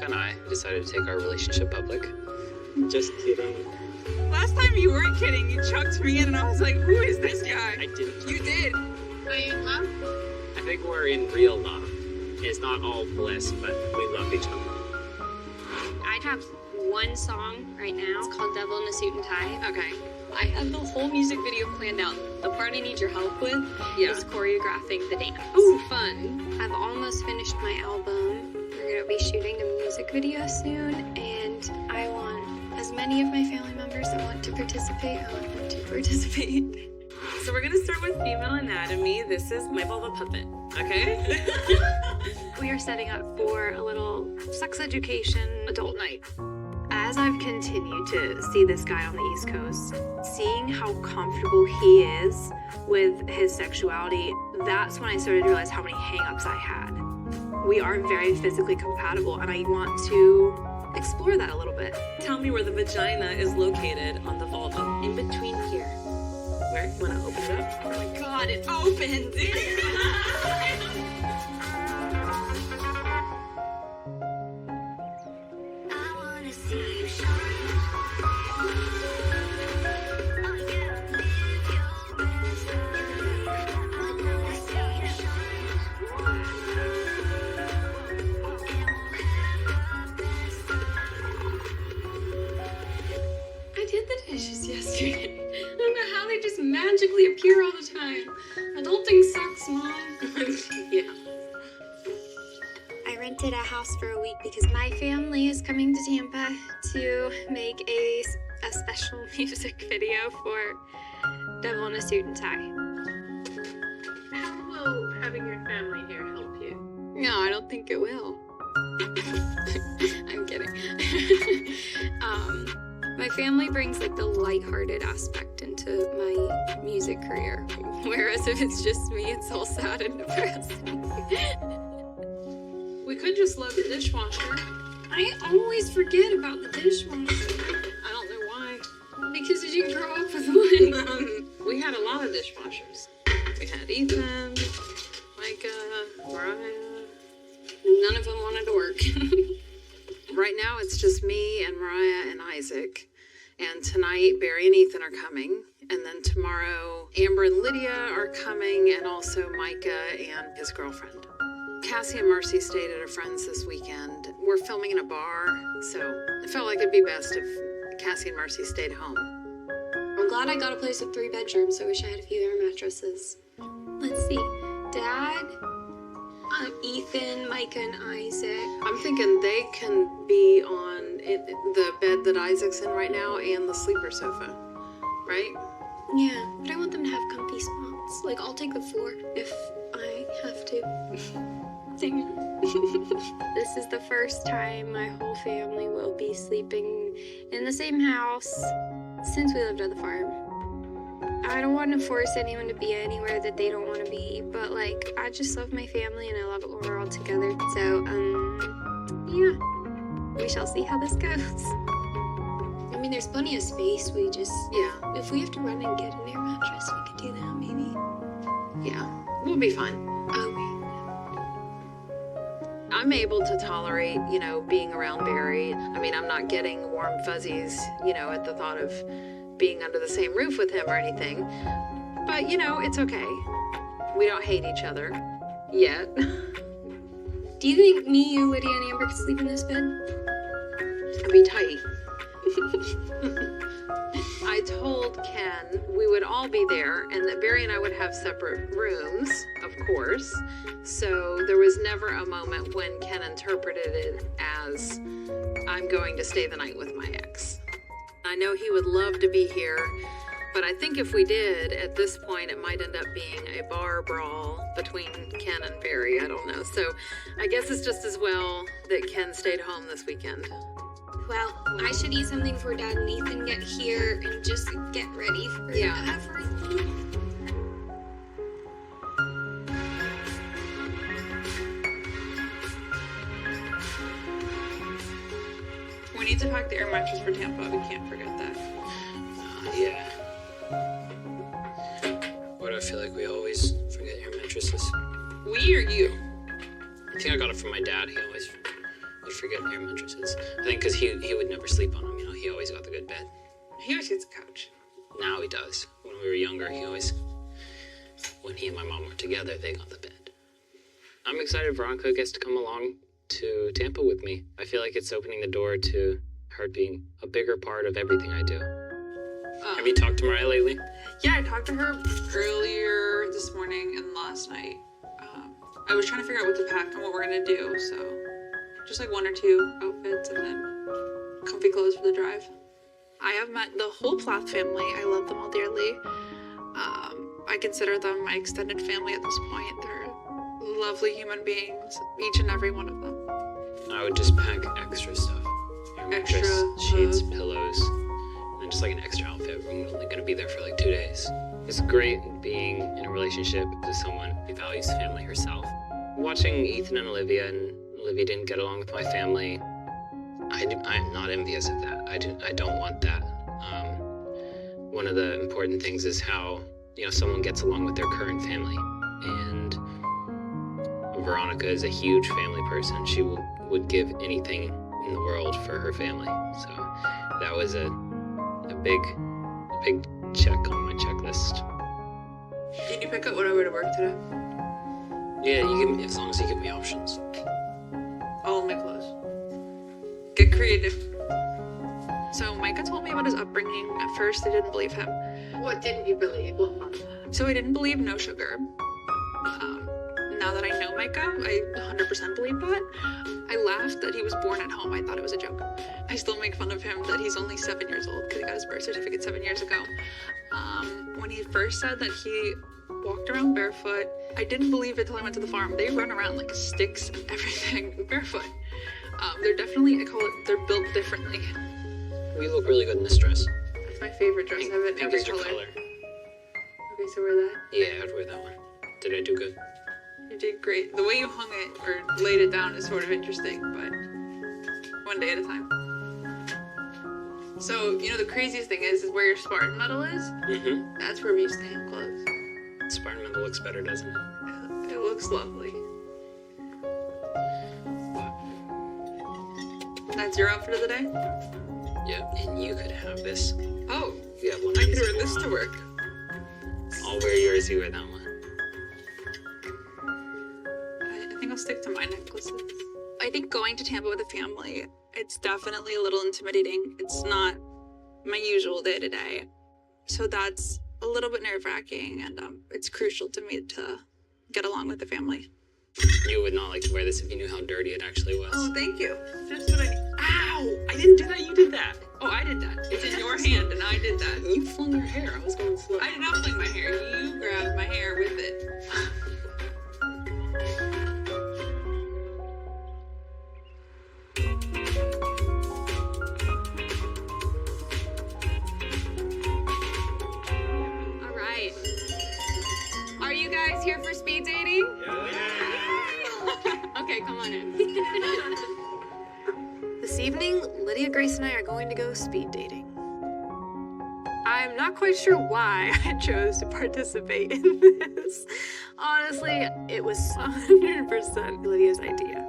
Becca and I decided to take our relationship public. Just kidding. Last time you weren't kidding. You chucked me in and I was like, who is this guy? I didn't. You did. Are you in love? I think we're in real love. It's not all bliss, but we love each other. I have one song right now. It's called Devil in a Suit and Tie. Okay. I have the whole music video planned out. The part I need your help with is choreographing the dance. Ooh, fun. I've almost finished my album. We're going to be shooting a music video soon, and I want as many of my family members that want to participate, I want them to participate. So we're gonna start with female anatomy. This is my vulva puppet, okay? We are setting up for a little sex education adult night. As I've continued to see this guy on the East Coast, seeing how comfortable he is with his sexuality, that's when I started to realize how many hang-ups I had. We are very physically compatible, and I want to explore that a little bit. Tell me where the vagina is located on the vulva. In between here. Where? You wanna open it up? Oh my god, it opened! I did the dishes yesterday. I don't know how they just magically appear all the time. Adulting sucks, Mom. Yeah. I rented a house for a week because my family is coming to Tampa to make a special music video for Devil in a Suit and Tie. How will having your family here help you? No, I don't think it will. I'm kidding. My family brings like the lighthearted aspect into my music career, whereas if it's just me, it's all sad and depressing. We could just load the dishwasher. I always forget about the dishwasher. I don't know why. Because you didn't grow up with one. We had a lot of dishwashers. We had Ethan, Micah, Mariah. None of them wanted to work. Right now, it's just me and Mariah and Isaac. And tonight, Barry and Ethan are coming. And then tomorrow, Amber and Lydia are coming, and also Micah and his girlfriend. Cassie and Marcy stayed at a friend's this weekend. We're filming in a bar, so I felt like it'd be best if Cassie and Marcy stayed home. I'm glad I got a place with 3 bedrooms. I wish I had a few air mattresses. Let's see. Dad, Ethan, Micah, and Isaac. I'm thinking they can be on the bed that Isaac's in right now and the sleeper sofa, right? Yeah, but I want them to have comfy spots. Like, I'll take the floor if I have to. Dang it. This is the first time my whole family will be sleeping in the same house since we lived on the farm. I don't want to force anyone to be anywhere that they don't want to be, but like, I just love my family and I love it when we're all together. So, yeah, we shall see how this goes. I mean, there's plenty of space. We just, if we have to run and get an air mattress, we could do that maybe. Yeah, we'll be fine. Okay. I'm able to tolerate, being around Barry. I mean, I'm not getting warm fuzzies, at the thought of being under the same roof with him or anything. But, it's okay. We don't hate each other. Yet. Do you think me, you, Lydia, and Amber could sleep in this bed? It'd be tight. I told Ken we would all be there and that Barry and I would have separate rooms, of course. So there was never a moment when Ken interpreted it as I'm going to stay the night with my ex. I know he would love to be here, but I think if we did, at this point, it might end up being a bar brawl between Ken and Barry. I don't know. So I guess it's just as well that Ken stayed home this weekend. Well, I should eat something before Dad and Ethan get here and just get ready for everything. We need to pack the air mattress for Tampa. We can't forget that. Yeah. Why do I feel like we always forget your mattresses? We or you? I think I got it from my dad. He always We forget air mattresses. I think because he would never sleep on them, you know, he always got the good bed. He always gets a couch. Now he does. When we were younger, when he and my mom were together, they got the bed. I'm excited Veronica gets to come along to Tampa with me. I feel like it's opening the door to her being a bigger part of everything I do. Have you talked to Mariah lately? Yeah, I talked to her earlier this morning and last night. I was trying to figure out what to pack and what we're gonna do, so just like 1 or 2 outfits and then comfy clothes for the drive. I have met the whole Plath family. I love them all dearly. I consider them my extended family at this point. They're lovely human beings, each and every one of them. I would just pack extra stuff. Air mattress, sheets, pillows, and then just like an extra outfit. We're only gonna be there for like 2 days. It's great being in a relationship with someone who values family herself. Watching Ethan and Olivia didn't get along with my family, I'm not envious of that. I don't want that. One of the important things is how, you know, someone gets along with their current family. And Veronica is a huge family person. She would give anything in the world for her family. So that was a big check on my checklist. Did you pick up what I wear to work today? Yeah, you give me, as long as you give me options. All of my clothes. Get creative. So Micah told me about his upbringing. At first, I didn't believe him. What didn't you believe? So I didn't believe no sugar. Now that I know Micah, I 100% believe that. I laughed that he was born at home. I thought it was a joke. I still make fun of him that he's only 7 years old because he got his birth certificate 7 years ago. When he first said that he walked around barefoot, I didn't believe it till I went to the farm. They run around like sticks and everything barefoot. They're definitely, they're built differently. We look really good in this dress. That's my favorite dress. I have it in every color. Okay, so wear that. Yeah, I'd wear that one. Did I do good? You did great. The way you hung it or laid it down is sort of interesting, but one day at a time. So, you know, the craziest thing is where your Spartan medal is. Mm-hmm. That's where we used to hang clothes. Spartan medal looks better, doesn't it? It looks lovely. That's your outfit of the day? Yep, and you could have this. Oh, You have one. I could wear this to work. I'll wear yours, you wear that one. I think I'll stick to my necklaces. I think going to Tampa with a family, it's definitely a little intimidating. It's not my usual day-to-day. So that's a little bit nerve-wracking, and it's crucial to me to get along with the family. You would not like to wear this if you knew how dirty it actually was. Oh, thank you. Just what I need. Ow! I didn't do that, you did that. Oh, I did that. It's in your hand, and I did that. You flung your hair. I was going slow. I did not fling my hair. You grabbed my hair with it. All right. Are you guys here for speed dating? Okay, come on in. This evening, Lydia, Grace, and I are going to go speed dating. I'm not quite sure why I chose to participate in this. Honestly, it was 100% Lydia's idea.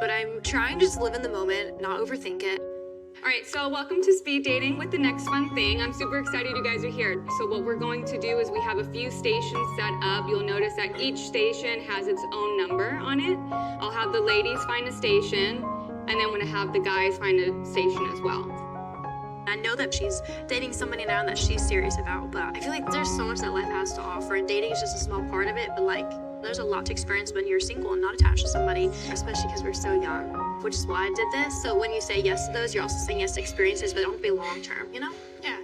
But I'm trying to just live in the moment, not overthink it. All right, so welcome to speed dating with the next fun thing. I'm super excited you guys are here. So what we're going to do is we have a few stations set up. You'll notice that each station has its own number on it. I'll have the ladies find a station, and then I'm gonna have the guys find a station as well. I know that she's dating somebody now that she's serious about, but I feel like there's so much that life has to offer, and dating is just a small part of it, but like, there's a lot to experience when you're single and not attached to somebody, especially because we're so young, which is why I did this. So when you say yes to those, you're also saying yes to experiences, but they don't have to be long-term, you know? Yeah.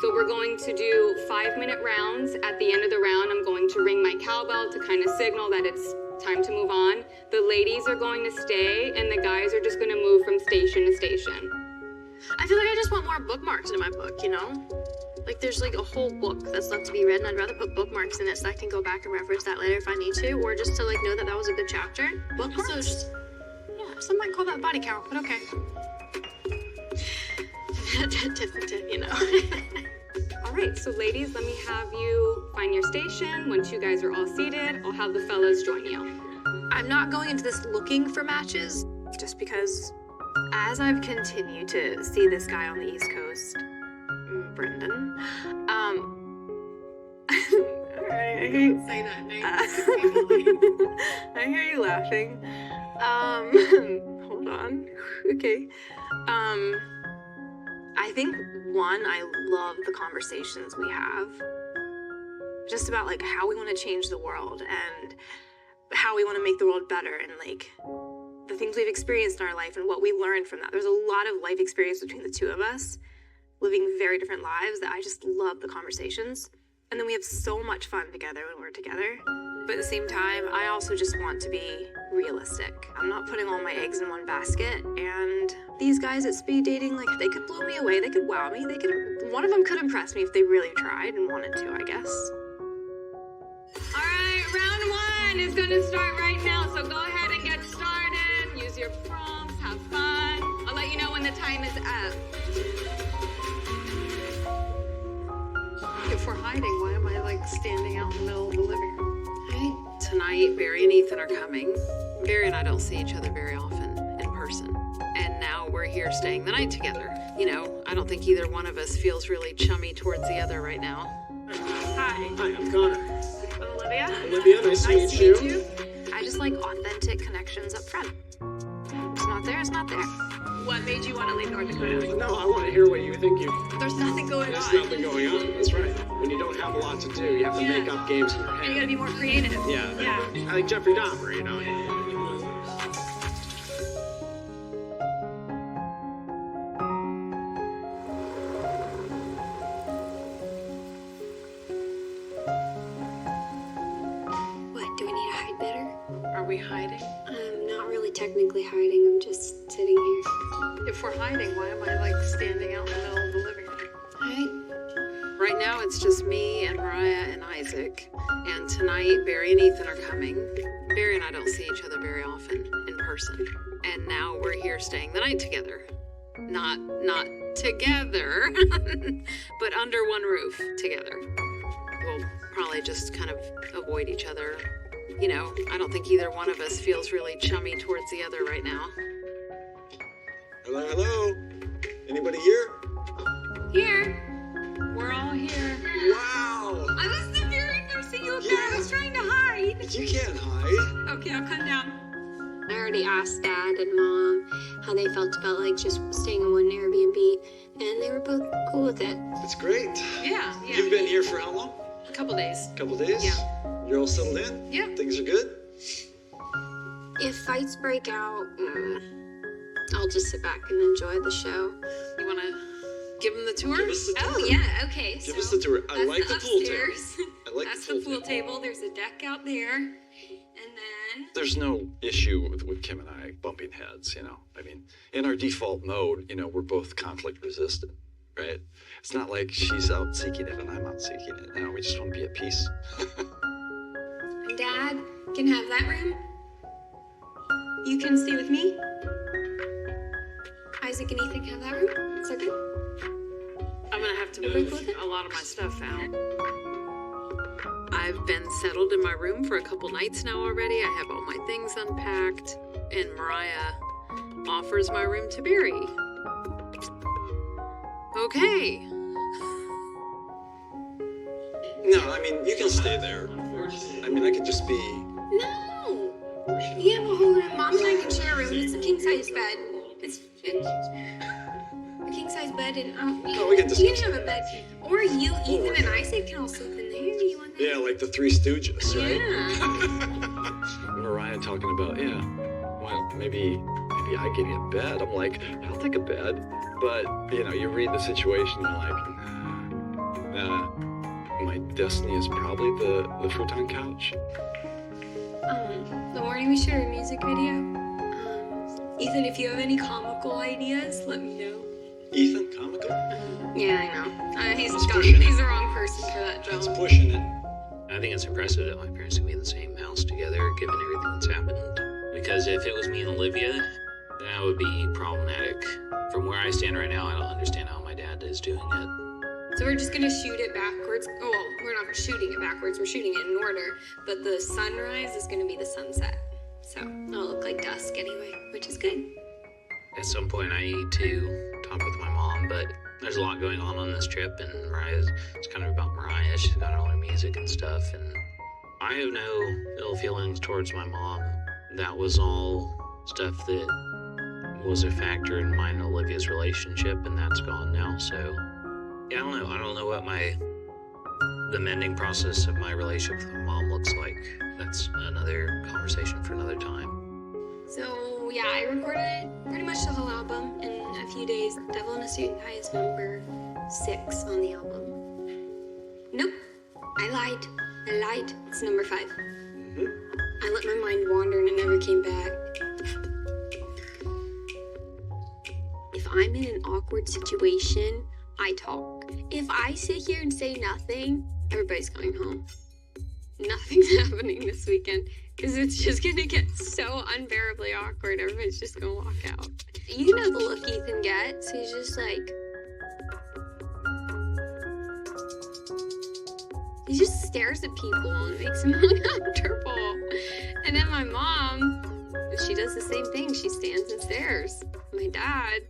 So we're going to do 5-minute rounds. At the end of the round, I'm going to ring my cowbell to kind of signal that it's time to move on. The ladies are going to stay, and the guys are just gonna move from station to station. I feel like I just want more bookmarks in my book, you know? Like there's like a whole book that's left to be read, and I'd rather put bookmarks in it so I can go back and reference that later if I need to, or just to like know that that was a good chapter. Bookmarks? So just, yeah, some might call that body count, but okay. You know. All right, so ladies, let me have you find your station. Once you guys are all seated, I'll have the fellas join you. I'm not going into this looking for matches. just because as I've continued to see this guy on the East Coast, Brendan, alright, I hear you say that name. I hear you laughing. Hold on. Okay. I think I love the conversations we have. Just about like how we want to change the world and how we want to make the world better and like the things we've experienced in our life and what we learned from that. There's a lot of life experience between the two of us, living very different lives, that I just love the conversations. And then we have so much fun together when we're together. But at the same time, I also just want to be realistic. I'm not putting all my eggs in one basket. And these guys at speed dating, like, they could blow me away. They could wow me. One of them could impress me if they really tried and wanted to, I guess. All right, round 1 is going to start right now. So go ahead and get started. Use your prompts. Have fun. I'll let you know when the time is up. If we're hiding, why am I like standing out in the middle of the living room? Hi. Tonight, Barry and Ethan are coming. Barry and I don't see each other very often in person. And now we're here staying the night together. You know, I don't think either one of us feels really chummy towards the other right now. Hi. Hi, I'm Connor. Olivia. Olivia, nice to meet you. I just like authentic connections up front. It's not there, it's not there. What made you want to leave North Dakota? No, I want to hear what you think There's nothing going There's on. nothing going on. That's right. When you don't have a lot to do, you have to make up games in your And you head. gotta be more creative. Yeah. I like Jeffrey Dahmer, you know. What, do we need to hide better? Are we hiding? I'm not really technically hiding, I'm just sitting here. If we're hiding, why am I like standing out in the middle of the living room? Hi. Right now, it's just me and Mariah and Isaac. And tonight, Barry and Ethan are coming. Barry and I don't see each other very often in person. And now we're here staying the night together. Not together, but under one roof together. We'll probably just kind of avoid each other. You know, I don't think either one of us feels really chummy towards the other right now. Hello, hello. Anybody here? Here. We're all here. Wow. I was the very first thing you looked Yeah. at. I was trying to hide. You can't hide. Okay, I'll come down. I already asked Dad and Mom how they felt about like just staying in one Airbnb, and they were both cool with it. That's great. Yeah. You've been here for how long? A couple days. A couple days? Yeah. You're all settled in? Yeah. Things are good? If fights break out, I'll just sit back and enjoy the show. You want to give them the tour? Give us the tour. Oh, yeah, okay. Give us the tour. I like the pool table. upstairs. I like That's the pool table. There's a deck out there. And then... There's no issue with Kim and I bumping heads, you know. I mean, in our default mode, you know, we're both conflict resistant, right? It's not like she's out seeking it and I'm out seeking it. You know, we just want to be at peace. Dad can have that room. You can stay with me. Isaac and Ethan can have that room. Is that good? I'm gonna have to Everybody move cool with it? a lot of my stuff out. I've been settled in my room for a couple nights now already. I have all my things unpacked, and Mariah offers my room to Barry. Okay. No, I mean, you can stay there. I mean, I could just be... No. You have a whole room. Mom and I can share a room. It's a king size bed. It's a king size bed, and No, we can just- you can have a bed. Or you, Ethan, and Isaac can all sleep in there. You want that? Yeah, like the Three Stooges, right? Yeah. Mariah talking about, well, maybe I get you a bed. I'm like, I'll take a bed. But, you know, you read the situation, you're like, nah, my destiny is probably the futon couch. The morning we share a music video. Ethan, if you have any comical ideas, let me know. Ethan, comical? Yeah, I know. He's pushing it. he's the wrong person for that It's job. pushing it. I think it's impressive that my parents can be in the same house together, given everything that's happened. Because if it was me and Olivia, that would be problematic. From where I stand right now, I don't understand how my dad is doing it. So we're just gonna shoot it backwards. Oh, well, we're not shooting it backwards. We're shooting it in order. But the sunrise is gonna be the sunset. So I'll look like dusk anyway, which is good. At some point, I need to talk with my mom, but there's a lot going on this trip, and it's kind of about Mariah. She's got all her music and stuff, and I have no ill feelings towards my mom. That was all stuff that was a factor in mine and Olivia's relationship, and that's gone now. So, yeah, I don't know what the mending process of my relationship with my mom looks like. That's another conversation for another time. So yeah, I recorded pretty much the whole album in a few days. Devil in a Suit and Tie is number 6 on the album. Nope, I lied. It's number 5. I let my mind wander and it never came back. If I'm in an awkward situation, I talk. If I sit here and say nothing, everybody's going home. Nothing's happening this weekend because it's just gonna get so unbearably awkward. Everybody's just gonna walk out. You know the look Ethan gets. He's just like, he just stares at people and it makes him uncomfortable. And then my mom, she does the same thing. She stands and stares. My dad,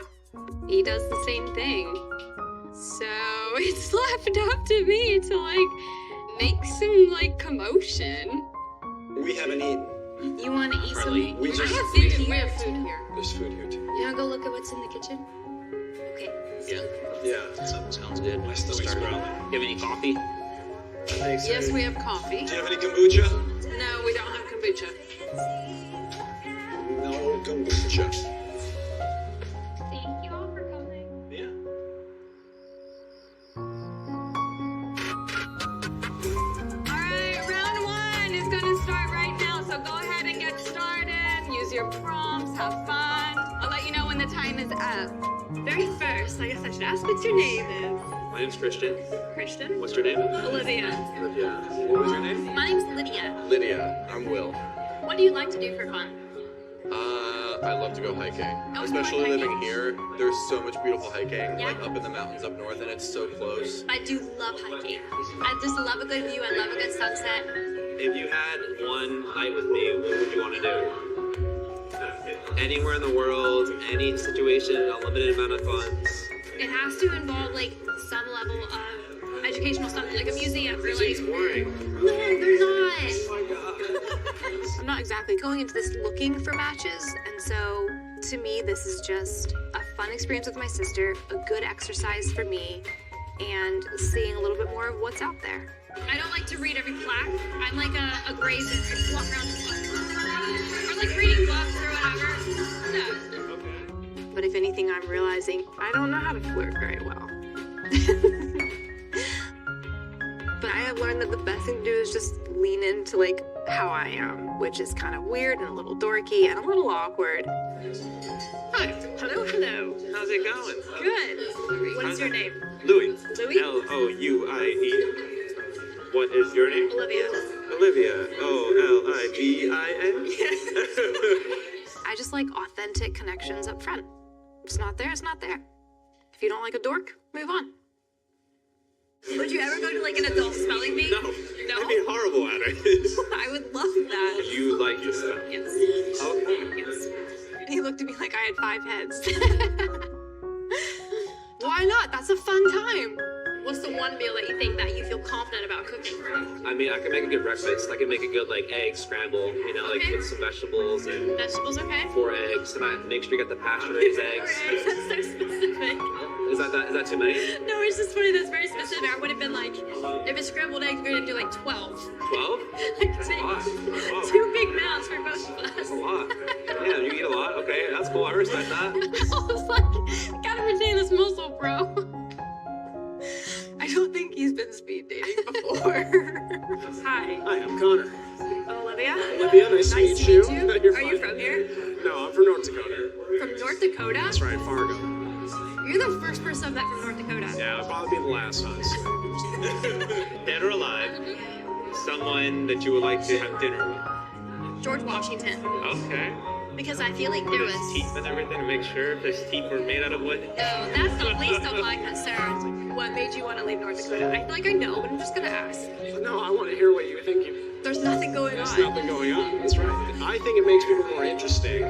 he does the same thing. So it's left up to me to like make some commotion. We haven't eaten. You want to eat something? We I just- have food We here. have food here. There's food here too. You want to go look at what's in the kitchen? Okay. Yeah. Sounds good. My stomach's Start. growling. You have any coffee? Yes, we have coffee. Do you have any kombucha? No, we don't have kombucha. No kombucha. Thank you all for coming. Yeah. Alright, round 1 is gonna start right now, so go ahead and get started. Use your prompts, have fun. I'll let you know when the time is up. Very first, I guess I should ask what your name is. My name's Christian. Christian? What's your name? Olivia. Olivia. What was your name? My name's Lydia. Lydia. I'm Will. What do you like to do for fun? I love to go hiking. Oh, Especially you like living hiking? here, there's so much beautiful hiking, Yeah. like up in the mountains up north, and it's so close. I do love hiking. I just love a good view. I love a good sunset. If you had one night with me, what would you want to do? Anywhere in the world, any situation, unlimited amount of funds. It has to involve some level of educational stuff, like a museum or It's boring. No, they're not. Oh my god. I'm not exactly going into this looking for matches, and so to me, this is just a fun experience with my sister, a good exercise for me, and seeing a little bit more of what's out there. I don't like to read every plaque. I'm like a grazer. I just walk around and look. Or like reading books or whatever. No. But if anything, I'm realizing I don't know how to flirt very well. But I have learned that the best thing to do is just lean into how I am, which is kind of weird and a little dorky and a little awkward. Hi. Hello, hello. How's it going? Good. What is your name? Louis. Louis? L-O-U-I-E. What is your name? Olivia. Olivia. O-L-I-V-I-A. I just like authentic connections up front. It's not there, it's not there. If you don't like a dork, move on. Would you ever go to an adult spelling bee? No. I'd be horrible at it. I would love that. You like this stuff? Yes. Okay. Yes. And he looked at me like I had 5 heads. Why not? That's a fun time. What's the one meal that you think that you feel confident about cooking? I mean, I can make a good breakfast. I can make a good egg scramble, Okay. with some vegetables and Vegetables, okay? 4 eggs. And I make sure you get the pasture-raised eggs. That's so specific. Is that too many? No, it's just funny. That's very specific. I would have been if it's scrambled eggs, we're gonna do 12. 12? That's a lot. Wow. 2 big mouths for both of us. That's a lot. Yeah, you eat a lot. Okay, that's cool. I respect that. I was like, gotta retain this muscle, bro. I don't think he's been speed dating before. Hi. Hi, I'm Connor. Olivia? Olivia, nice to meet you. You're Are you fine. from here? No, I'm from North Dakota. From North Dakota? That's right, Fargo. You're the first person I've met from North Dakota. Yeah, I'll probably be the last, honestly. Dead or alive, someone that you would like to have dinner with. George Washington. Okay. Because I feel like there With his was... teeth and everything to make sure if his teeth were made out of wood. No, that's the least of my concerns. What made you want to leave North Dakota? I feel like I know, but I'm just gonna ask. No, I want to hear what you think. there's nothing going There's on. nothing going on. That's right. I think it makes people more interesting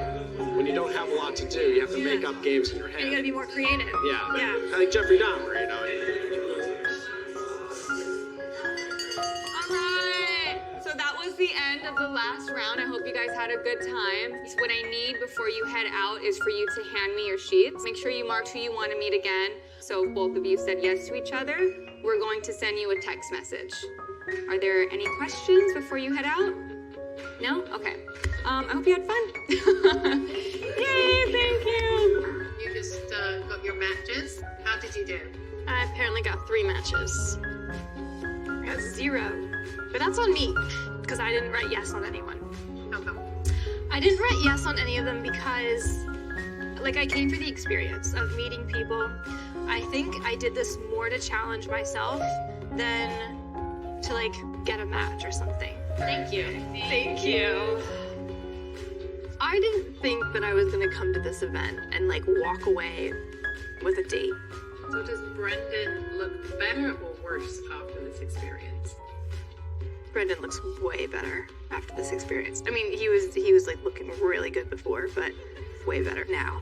when you don't have a lot to do. You have to make up games in your And you head. gotta be more creative. Yeah. Yeah. Like Jeffrey Dahmer, you know. Alright, so that was the end of the last round. I hope you guys had a good time. What I need before you head out is for you to hand me your sheets. Make sure you mark who you want to meet again. So if both of you said yes to each other, we're going to send you a text message. Are there any questions before you head out? No? Okay. I hope you had fun. Yay, thank you. You just got your matches. How did you do? I apparently got 3 matches. I got 0. But that's on me, because I didn't write yes on anyone. How come? I didn't write yes on any of them because, like, I came for the experience of meeting people. I think I did this more to challenge myself than to, like, get a match or something. Thank you. Thank you. I didn't think that I was gonna come to this event and, like, walk away with a date. So does Brendan look better or worse after this experience? Brendan looks way better after this experience. I mean, he was like looking really good before, but way better now.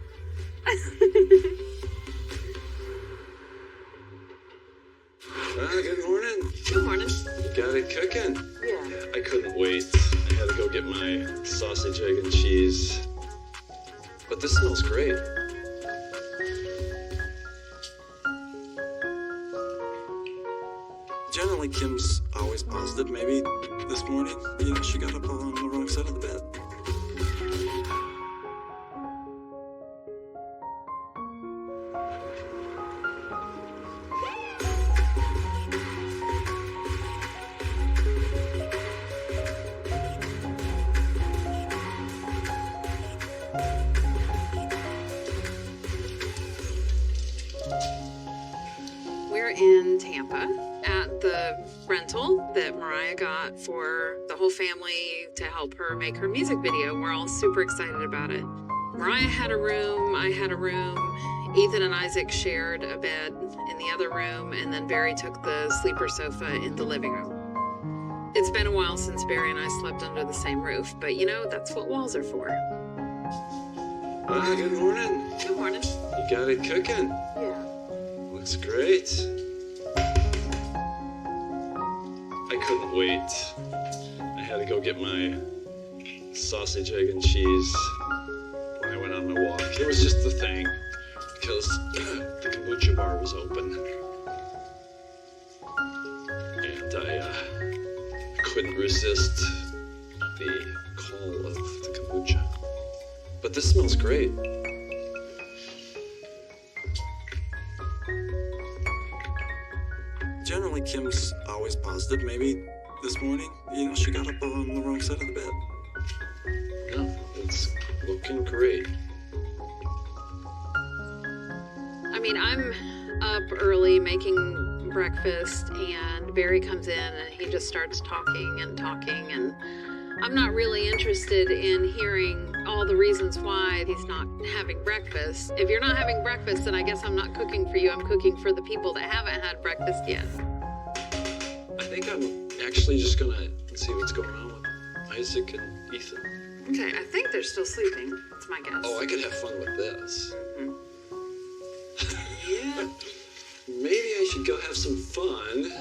Good morning. Good morning. Got it cooking. Yeah. I couldn't wait. I had to go get my sausage, egg, and cheese. But this smells great. Generally, Kim's always positive. Maybe this morning, she got up on the wrong side of the bed. We're in Tampa at the rental that Mariah got for the whole family to help her make her music video. We're all super excited about it. Mariah had a room, I had a room. Ethan and Isaac shared a bed in the other room, and then Barry took the sleeper sofa in the living room. It's been a while since Barry and I slept under the same roof, but you know, that's what walls are for. Good morning. Good morning. You got it cooking. Yeah. Looks great. I couldn't wait. I had to go get my sausage, egg, and cheese when I went on my walk. It was just the thing, because the kombucha bar was open. And I couldn't resist the call of the kombucha. But this smells great. Generally, Kim's always positive. Maybe this morning, she got up on the wrong side of the bed. No, it's looking great. I mean, I'm up early making breakfast, and Barry comes in and he just starts talking, and I'm not really interested in hearing all the reasons why he's not having breakfast. If you're not having breakfast, then I guess I'm not cooking for you. I'm cooking for the people that haven't had breakfast yet. I think I'm actually just gonna see what's going on with Isaac and Ethan. Okay, I think they're still sleeping. That's my guess. Oh, I could have fun with this. Mhm. Yeah. Maybe I should go have some fun.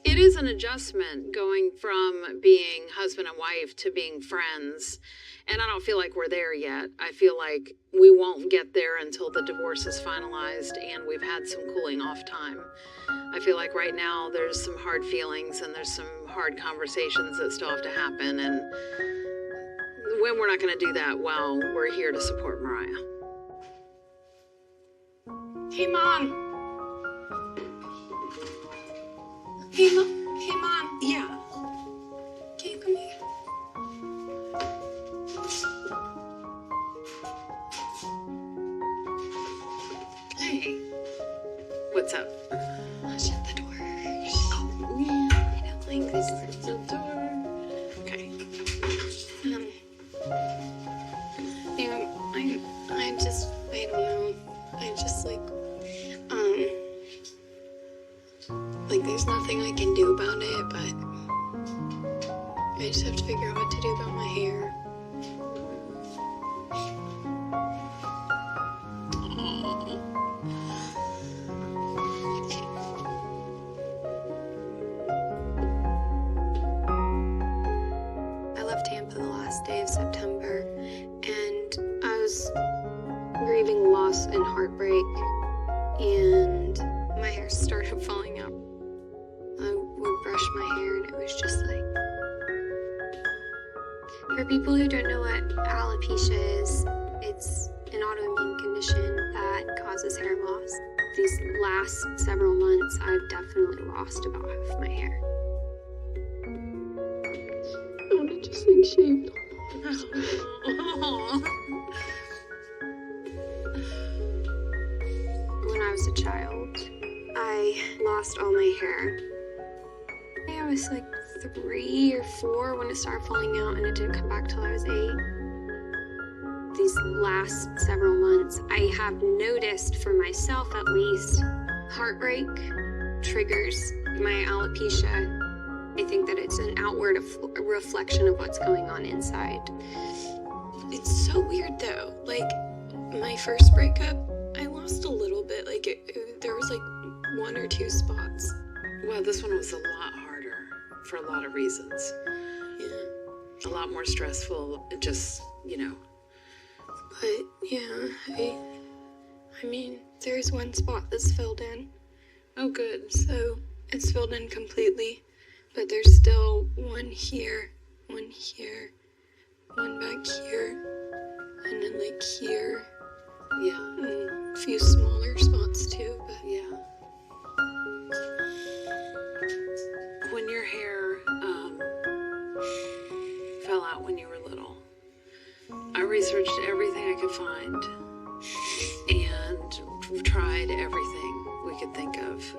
It is an adjustment going from being husband and wife to being friends, and I don't feel like we're there yet. I feel like we won't get there until the divorce is finalized and we've had some cooling off time. I feel like right now there's some hard feelings and there's some hard conversations that still have to happen, and when we're not going to do that, well, we're here to support Mariah. Hey, Mom. Hey, Mom. Yeah. Can you come here? Hey. What's up? Shut the door. Oh, yeah. I don't like this. The door. Okay. I don't know. I just like there's nothing I can do about it, but last day of September, and I was grieving loss and heartbreak, and my hair started falling out. I would brush my hair, and it was just like... For people who don't know what alopecia is, it's an autoimmune condition that causes hair loss. These last several months, I've definitely lost about half my hair. I want to just like shave. When I was a child, I lost all my hair. I was like 3 or 4 when it started falling out, and it didn't come back till I was 8. These last several months, I have noticed for myself at least, heartbreak triggers my alopecia. I think that it's an outward reflection of what's going on inside. It's so weird though. Like, my first breakup, I lost a little bit. Like, there was like 1 or 2 spots. Well, this one was a lot harder for a lot of reasons. Yeah. A lot more stressful, just, you know. But yeah, I mean, there's 1 spot that's filled in. Oh, good. So it's filled in completely, but there's still 1 here, 1 here, 1 back here, and then like here. Yeah. And a few smaller spots too, but yeah. When your hair fell out when you were little, I researched everything I could find and tried everything we could think of.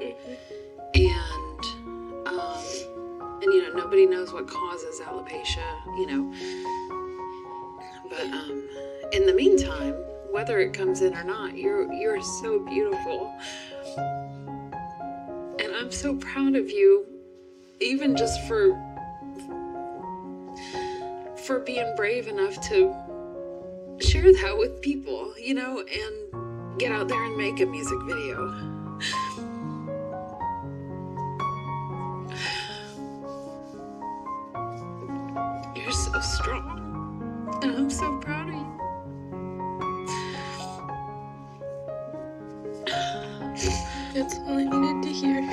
And you know, nobody knows what causes alopecia, you know. But in the meantime, whether it comes in or not, you're so beautiful. And I'm so proud of you, even just for being brave enough to share that with people, you know, and get out there and make a music video. You're so strong, and I'm so proud of you. that's all I needed to hear.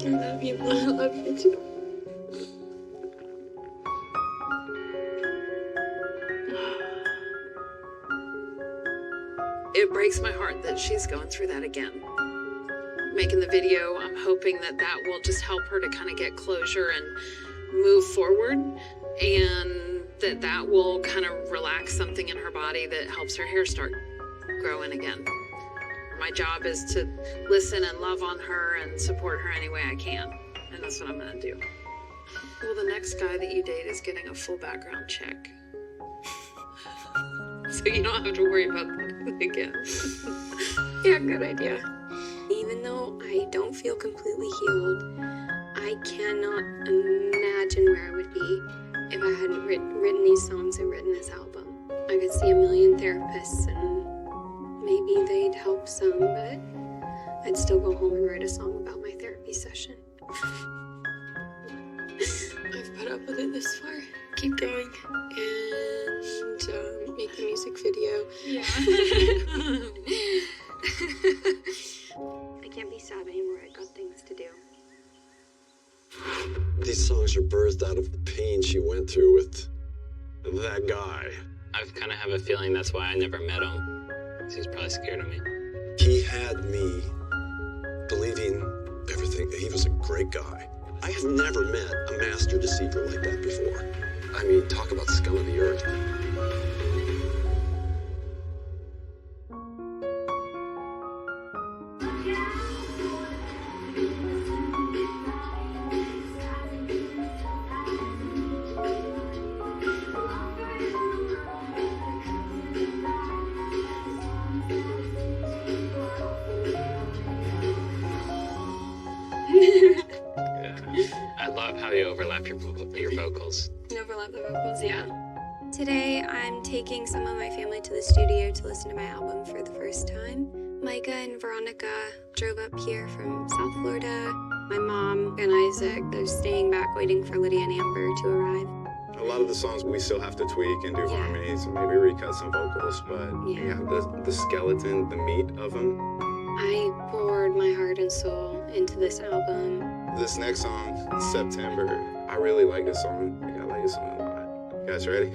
I love you. I love you too. It breaks my heart that she's going through that again. Making the video, I'm hoping that that will just help her to kind of get closure and move forward, and that will kind of relax something in her body that helps her hair start growing again. My job is to listen and love on her and support her any way I can, and that's what I'm gonna do. Well, the next guy that you date is getting a full background check. So you don't have to worry about that again. Yeah, good idea. Even though I don't feel completely healed, I cannot imagine where I would be if I hadn't written these songs and written this album. I could see a million therapists and maybe they'd help some, but I'd still go home and write a song about my therapy session. I've put up with it this far. Keep going and make the music video. Yeah. I can't be sad anymore. I got things to do. These songs are birthed out of the pain she went through with that guy. I kind of have a feeling that's why I never met him. He was probably scared of me. He had me believing everything. He was a great guy. I have never met a master deceiver like that before. I mean, talk about scum of the earth. I love how you overlap your vocals. Overlap the vocals, yeah. Today, I'm taking some of my family to the studio to listen to my album for the first time. Micah and Veronica drove up here from South Florida. My mom and Isaac are staying back waiting for Lydia and Amber to arrive. A lot of the songs we still have to tweak and do harmonies and maybe recut some vocals, but the skeleton, the meat of them. I poured my heart and soul into this album. This next song, September, I really like this song. I like this song a lot. You guys ready?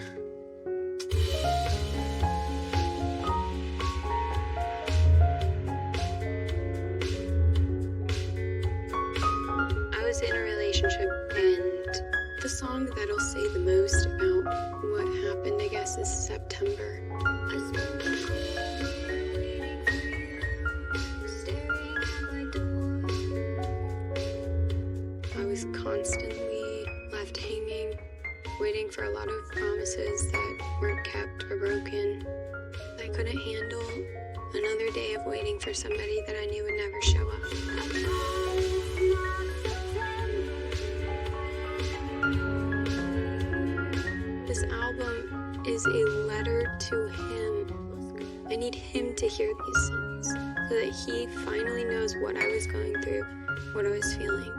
I was in a relationship, and the song that'll say the most about what happened, I guess, is September. I was constantly left hanging, waiting for a lot of promises that weren't kept or broken. I couldn't handle another day of waiting for somebody that I knew would never show up. This album is a letter to him. I need him to hear these songs so that he finally knows what I was going through, what I was feeling.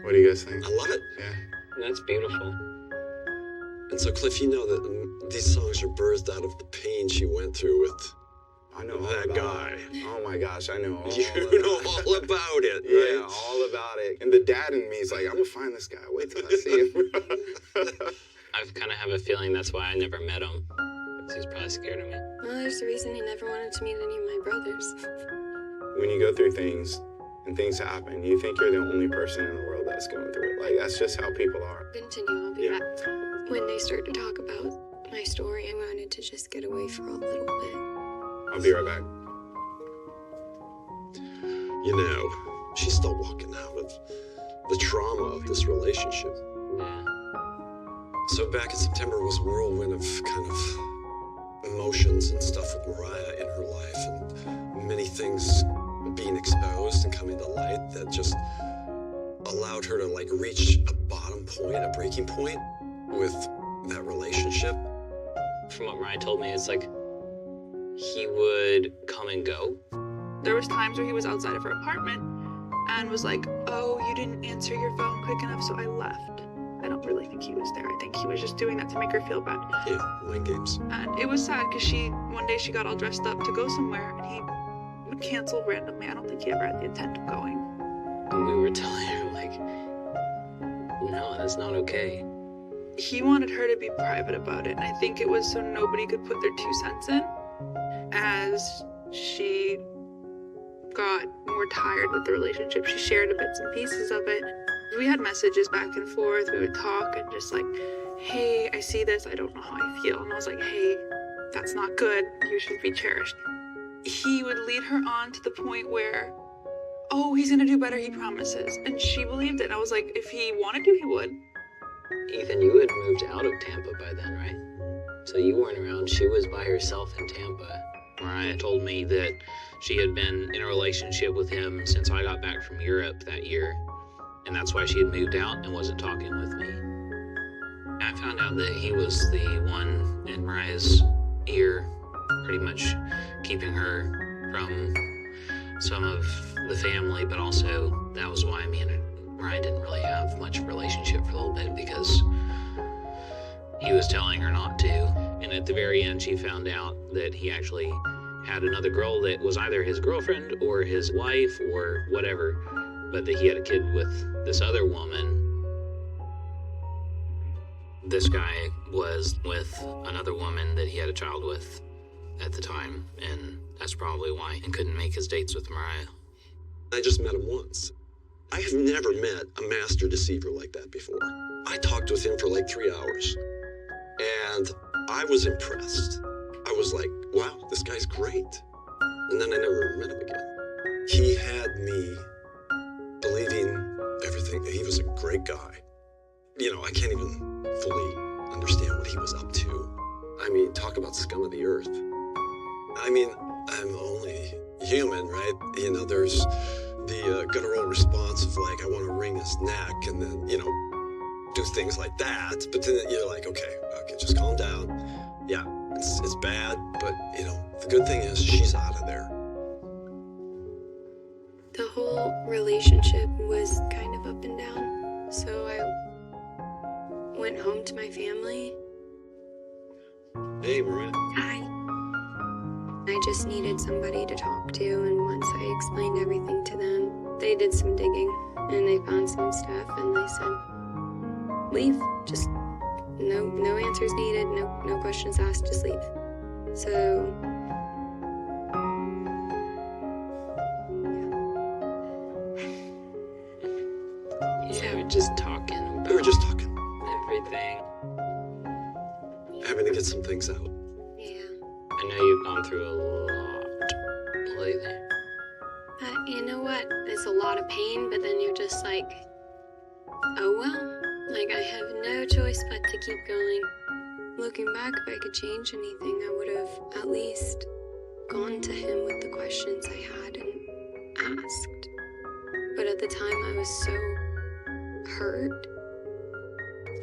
What do you guys think? I love it. Yeah. That's beautiful. And so, Cliff, you know that these songs are birthed out of the pain she went through with I know all that about guy. It. Oh my gosh, I know all You about know all about it, Yeah, right? all about it. And the dad in me is like, I'm gonna find this guy. Wait till I see him. I kind of have a feeling that's why I never met him. 'Cause he's probably scared of me. Well, there's a reason he never wanted to meet any of my brothers. When you go through things and things happen, you think you're the only person in the world that's going through it. Like, that's just how people are. Continue, I'll be back. When they start to talk about my story, I wanted to just get away for a little bit. I'll be right back. You know, she's still walking out of the trauma of this relationship. Yeah. So back in September was a whirlwind of kind of emotions and stuff with Mariah in her life, and many things being exposed and coming to light that just allowed her to like reach a bottom point, a breaking point with that relationship. From what Mariah told me, it's like he would come and go. There was times where he was outside of her apartment and was like, oh, you didn't answer your phone quick enough, so I left. I don't really think he was there. I think he was just doing that to make her feel bad. Yeah, mind games. And it was sad because one day she got all dressed up to go somewhere and he would cancel randomly. I don't think he ever had the intent of going. And we were telling her, like, no, that's not okay. He wanted her to be private about it, and I think it was so nobody could put their 2 cents in. As she got more tired with the relationship, she shared bits and pieces of it. We had messages back and forth. We would talk and just like, hey, I see this. I don't know how I feel. And I was like, hey, that's not good. You should be cherished. He would lead her on to the point where, oh, he's gonna do better, he promises. And she believed it. And I was like, if he wanted to, he would. Ethan, you had moved out of Tampa by then, right? So you weren't around. She was by herself in Tampa. Mariah told me that she had been in a relationship with him since I got back from Europe that year. And that's why she had moved out and wasn't talking with me. I found out that he was the one in Mariah's ear, pretty much keeping her from some of the family, but also that was why me and Mariah didn't really have much relationship for a little bit, because he was telling her not to. And at the very end, she found out that he actually had another girl that was either his girlfriend or his wife or whatever, but that he had a kid with this other woman. This guy was with another woman that he had a child with at the time, and that's probably why he couldn't make his dates with Mariah. I just met him once. I have never met a master deceiver like that before. I talked with him for like 3 hours, and I was impressed. I was like, wow, this guy's great. And then I never met him again. He had me believing everything. He was a great guy. You know, I can't even fully understand what he was up to. I mean, talk about scum of the earth. I mean, I'm only human, right? You know, there's the guttural response of like, I want to wring his neck, and then, you know, do things like that. But then you're like, okay, just calm down. Yeah, it's bad, but, you know, the good thing is she's out of there. The whole relationship was kind of up and down, so I went home to my family. Hey, Maria. Hi. I just needed somebody to talk to, and once I explained everything to them, they did some digging, and they found some stuff, and they said, leave. Just no answers needed, no questions asked, just leave. So, Yeah, we're just talking about We were just talking, everything. having to get some things out. yeah. I know you've gone through a lot lately. You know what? It's a lot of pain, but then you're just like, oh well. Like, I have no choice but to keep going. Looking back, if I could change anything, I would have at least gone to him with the questions I had and asked. But at the time, I was so hurt.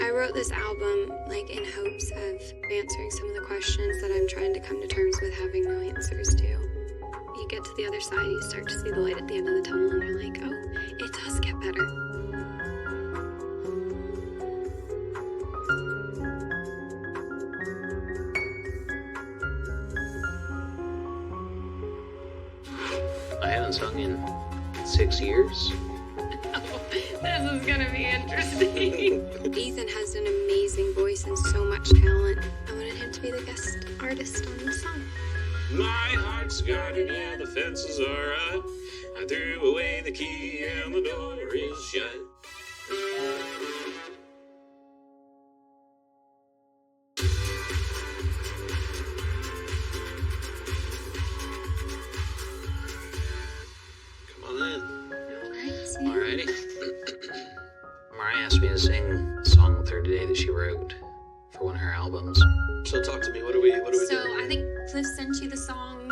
I wrote this album, like, in hopes of answering some of the questions that I'm trying to come to terms with having no answers to. You get to the other side, you start to see the light at the end of the tunnel, and you're like, oh, it does get better. I haven't sung in 6 years. This is gonna be interesting. Ethan has an amazing voice and so much talent. I wanted him to be the guest artist on the song. My heart's guarded, yeah, the fences are up. I threw away the key and the door is shut. Come on in. Alrighty. Mariah asked me to sing a song with her today that she wrote for one of her albums. So talk to me. What do we So do? I think Cliff sent you the song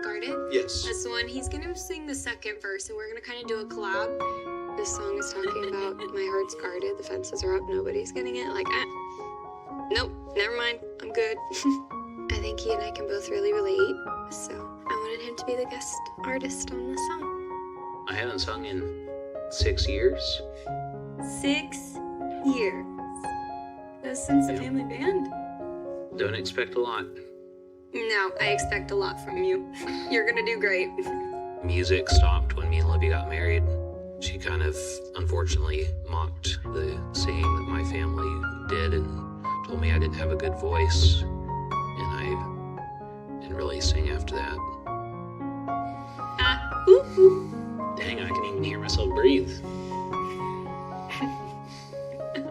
Guarded. Yes. That's the one. He's gonna sing the second verse, and we're gonna kind of do a collab. This song is talking about my heart's guarded, the fences are up, nobody's getting it. Like, nope, never mind, I'm good. I think he and I can both really relate, so I wanted him to be the guest artist on the song. I haven't sung in 6 years. 6 years. That's since the family band. Don't expect a lot. No, I expect a lot from you. You're gonna do great. Music stopped when me and Libby got married. She kind of, unfortunately, mocked the singing that my family did and told me I didn't have a good voice. And I didn't really sing after that. Dang, I can even hear myself breathe.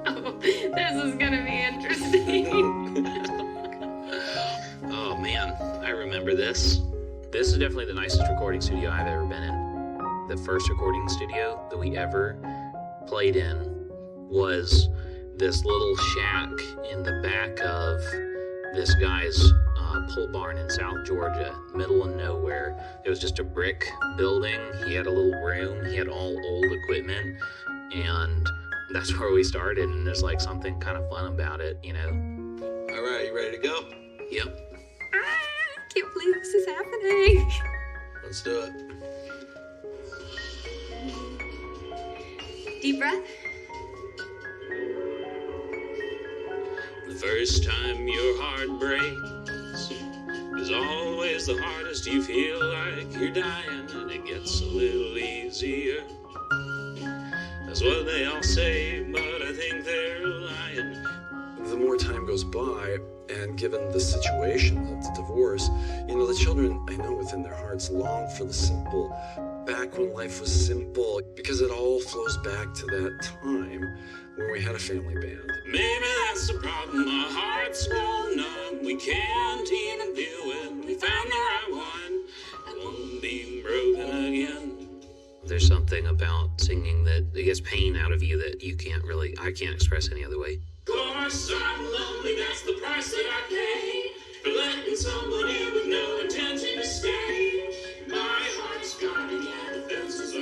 Oh, this is gonna be interesting. Oh man, I remember this. This is definitely the nicest recording studio I've ever been in. The first recording studio that we ever played in was this little shack in the back of this guy's pole barn in South Georgia, middle of nowhere. It was just a brick building. He had a little room. He had all old equipment, and that's where we started. And there's like something kind of fun about it, you know. All right, you ready to go? Yep. I can't believe this is happening. Let's do it. Deep breath. The first time your heart breaks is always the hardest. You feel like you're dying, and it gets a little easier. That's what they all say, but I think they're lying. The more time goes by, and given the situation of the divorce, you know, the children, I know within their hearts, long for the simple, back when life was simple, because it all flows back to that time when we had a family band. Maybe that's the problem. Our hearts go numb. We can't even deal with. We found the right one. It won't be broken again. There's something about singing that it gets pain out of you that I can't express any other way. Of course, I'm lonely. That's the price that I pay for letting someone in with no intention to stay. My heart's guarded, yeah, the fences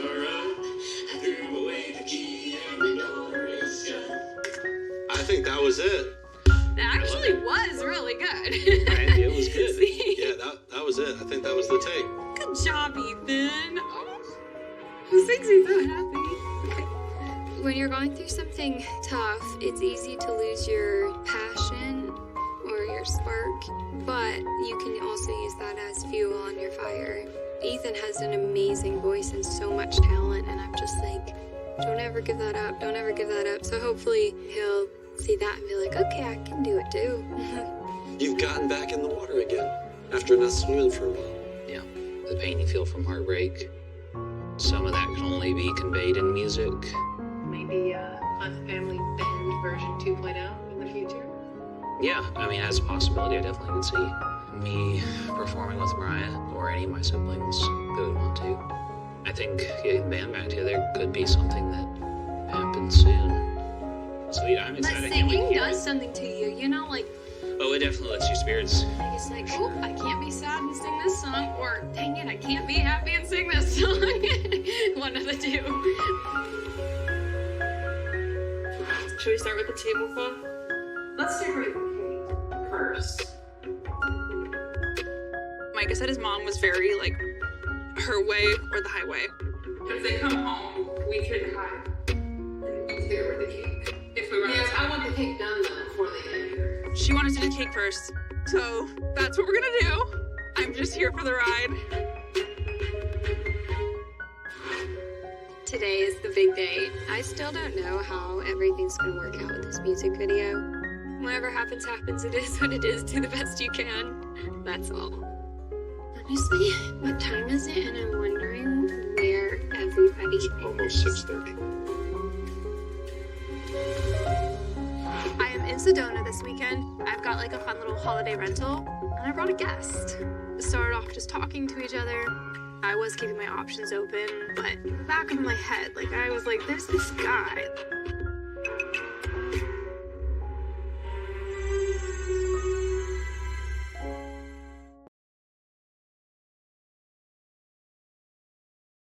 think that was it. That actually was really good. Right? It was good. Yeah, that was it. I think that was the take. Good job, Ethan. Oh, this makes me so happy. When you're going through something tough, it's easy to lose your passion or your spark, but you can also use that as fuel on your fire. Ethan has an amazing voice and so much talent, and I'm just like, don't ever give that up. Don't ever give that up. So hopefully he'll see that and be like, okay, I can do it too. You've gotten back in the water again after not swimming for a while. Yeah, the pain you feel from heartbreak, some of that can only be conveyed in music. Maybe a family band version 2.0 in the future? Yeah, I mean, as a possibility, I definitely could see me performing with Mariah or any of my siblings that would want to. I think getting the band back together could be something that happens soon. So yeah, I'm But excited. singing does something to you, you know, like Oh, it definitely lets you spirits. like it's like, oh, I can't be sad and sing this song, or dang it, I can't be happy and sing this song. One of the two. Should we start with the tablecloth? Let's decorate the cake first. Micah said his mom was very like her way or the highway. If they come home, we could hide. There with the cake. If we run out of time. I want the cake done though before they get here. She wanted to do cake first, so that's what we're gonna do. I'm just here for the ride. Today is the big day. I still don't know how everything's gonna work out with this music video. Whatever happens, happens. It is what it is. Do the best you can. That's all. Honestly, what time is it? And I'm wondering where everybody is. Almost 6:30. I am in Sedona this weekend. I've got like a fun little holiday rental, and I brought a guest. We started off just talking to each other. I was keeping my options open, but back of my head, like I was like, there's this guy.